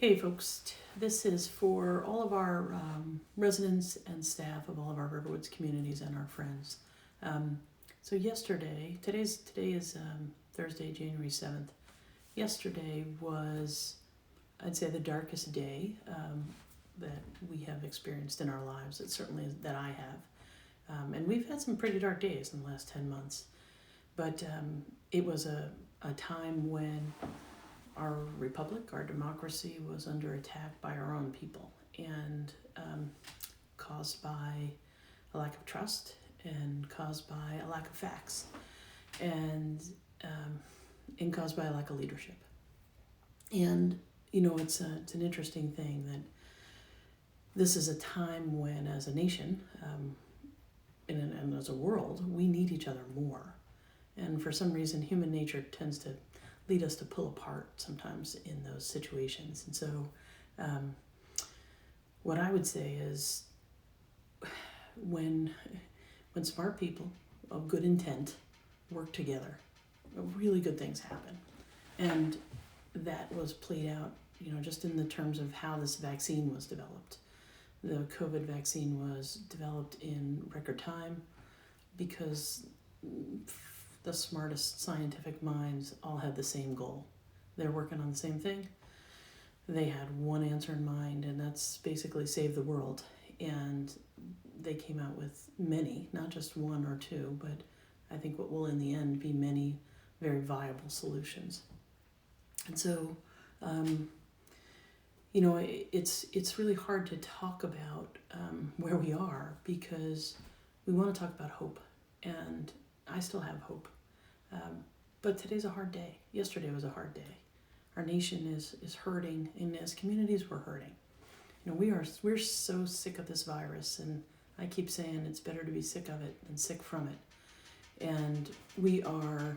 Hey folks, this is for all of our residents and staff of all of our RiverWoods communities and our friends. So today is Thursday, January 7th. Yesterday was, I'd say, the darkest day that we have experienced in our lives. It certainly is that I have. And we've had some pretty dark days in the last 10 months. But it was a time when our republic, our democracy, was under attack by our own people, and caused by a lack of trust and caused by a lack of facts, and caused by a lack of leadership. And it's an interesting thing that this is a time when, as a nation and as a world, we need each other more. And for some reason, human nature tends to lead us to pull apart sometimes in those situations. And so what I would say is when smart people of good intent work together, really good things happen. And that was played out, just in the terms of how this vaccine was developed. The COVID vaccine was developed in record time because the smartest scientific minds all had the same goal. They're working on the same thing. They had one answer in mind, and that's basically save the world. And they came out with many, not just one or two, but I think what will in the end be many very viable solutions. And so, it's really hard to talk about where we are because we want to talk about hope. And I still have hope. But today's a hard day. Yesterday was a hard day. Our nation is hurting, and as communities we're hurting. We're so sick of this virus, and I keep saying it's better to be sick of it than sick from it. And we are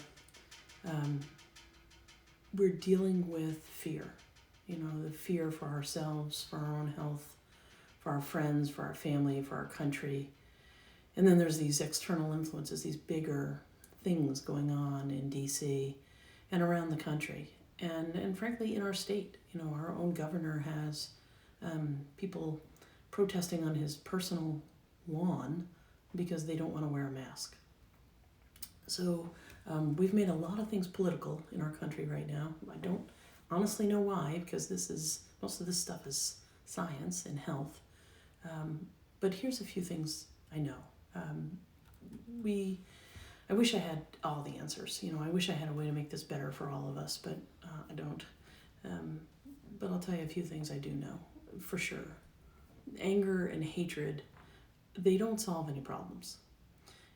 we're dealing with fear. The fear for ourselves, for our own health, for our friends, for our family, for our country. And then there's these external influences, these bigger things going on in DC and around the country. And frankly, in our state, our own governor has people protesting on his personal lawn because they don't want to wear a mask. So we've made a lot of things political in our country right now. I don't honestly know why, because most of this stuff is science and health. But here's a few things I know. I wish I had all the answers. I wish I had a way to make this better for all of us, but I don't. But I'll tell you a few things I do know, for sure. Anger and hatred, they don't solve any problems.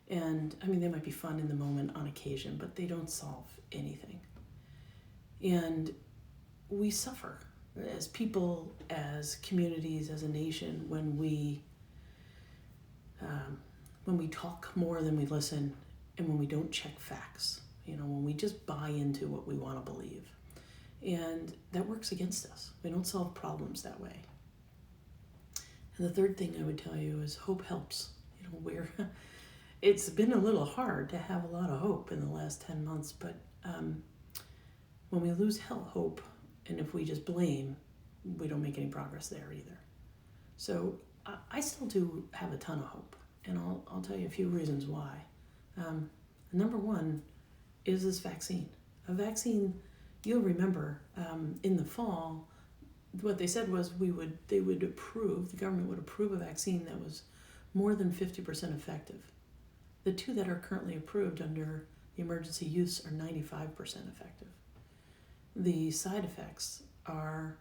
And, they might be fun in the moment on occasion, but they don't solve anything. And we suffer as people, as communities, as a nation, when we talk more than we listen, and when we don't check facts, when we just buy into what we want to believe. And that works against us. We don't solve problems that way. And the third thing I would tell you is hope helps. It's been a little hard to have a lot of hope in the last 10 months, but when we lose hope, and if we just blame, we don't make any progress there either. So I still do have a ton of hope, and I'll tell you a few reasons why. Number one is this vaccine. A vaccine, you'll remember, in the fall, what they said was the government would approve a vaccine that was more than 50% effective. The two that are currently approved under the emergency use are 95% effective. The side effects are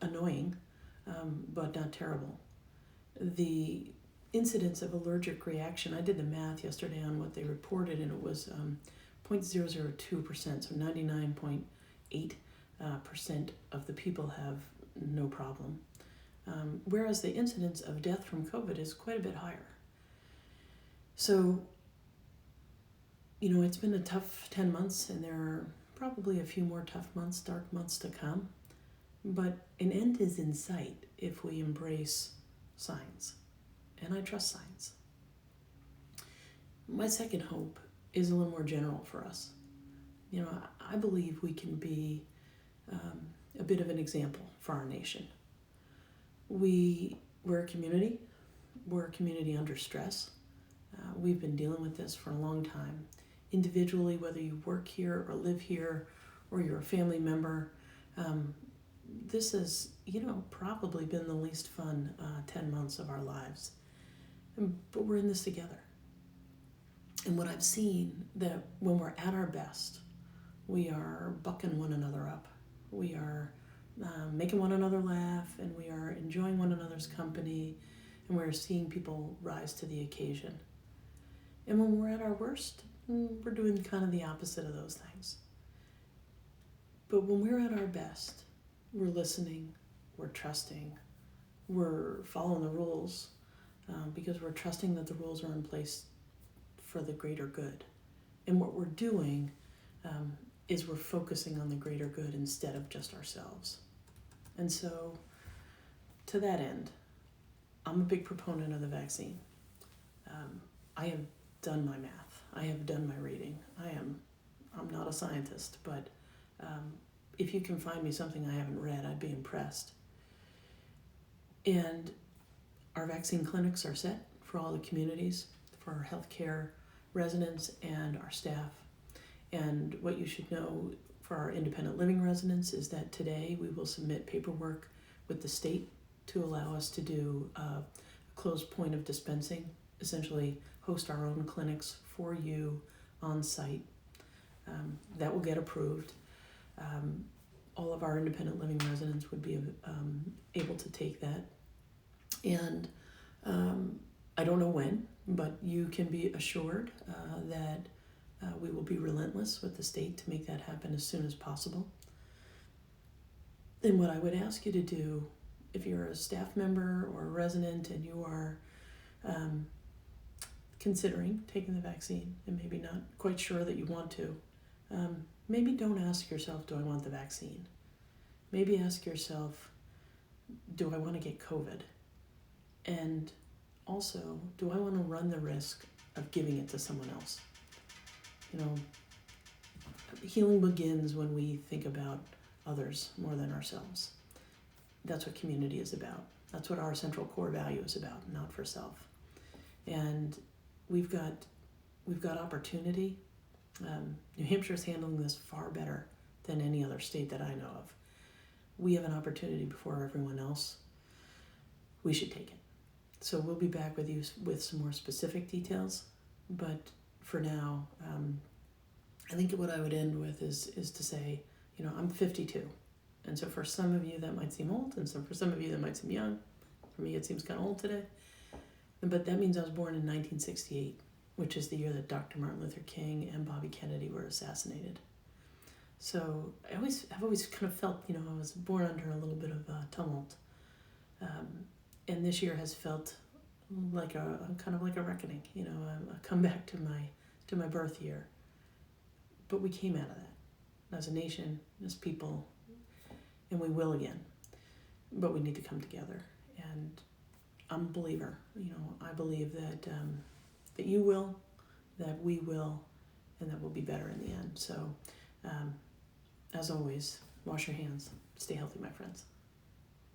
annoying, but not terrible. The incidence of allergic reaction, I did the math yesterday on what they reported, and it was 0.002%, so 99.8% of the people have no problem. Whereas the incidence of death from COVID is quite a bit higher. So, it's been a tough 10 months, and there are probably a few more tough months, dark months to come. But an end is in sight if we embrace science. And I trust science. My second hope is a little more general for us. I believe we can be a bit of an example for our nation. We're a community. We're a community under stress. We've been dealing with this for a long time. Individually, whether you work here or live here or you're a family member, this has, probably been the least fun 10 months of our lives. But we're in this together. And what I've seen, that when we're at our best, we are bucking one another up. We are making one another laugh, and we are enjoying one another's company, and we're seeing people rise to the occasion. And when we're at our worst, we're doing kind of the opposite of those things. But when we're at our best, we're listening, we're trusting, we're following the rules, because we're trusting that the rules are in place for the greater good. And what we're doing is we're focusing on the greater good instead of just ourselves. And so, to that end, I'm a big proponent of the vaccine. I have done my math. I have done my reading. I'm not a scientist, but if you can find me something I haven't read, I'd be impressed. And our vaccine clinics are set for all the communities, for our healthcare residents and our staff. And what you should know for our independent living residents is that today we will submit paperwork with the state to allow us to do a closed point of dispensing, essentially host our own clinics for you on site. That will get approved. All of our independent living residents would be able to take that. And I don't know when, but you can be assured that we will be relentless with the state to make that happen as soon as possible. And what I would ask you to do, if you're a staff member or a resident and you are considering taking the vaccine and maybe not quite sure that you want to, maybe don't ask yourself, do I want the vaccine? Maybe ask yourself, do I want to get COVID? And also, do I want to run the risk of giving it to someone else? Healing begins when we think about others more than ourselves. That's what community is about. That's what our central core value is about, not for self. And we've got opportunity. New Hampshire's handling this far better than any other state that I know of. We have an opportunity before everyone else. We should take it. So we'll be back with you with some more specific details. But for now, I think what I would end with is to say, I'm 52. And so for some of you that might seem old, and so for some of you that might seem young. For me, it seems kind of old today. But that means I was born in 1968, which is the year that Dr. Martin Luther King and Bobby Kennedy were assassinated. So I've always kind of felt, I was born under a little bit of tumult. And this year has felt like a reckoning, a comeback to my birth year. But we came out of that as a nation, as people, and we will again. But we need to come together. And I'm a believer. I believe that that you will, that we will, and that we'll be better in the end. So, as always, wash your hands. Stay healthy, my friends.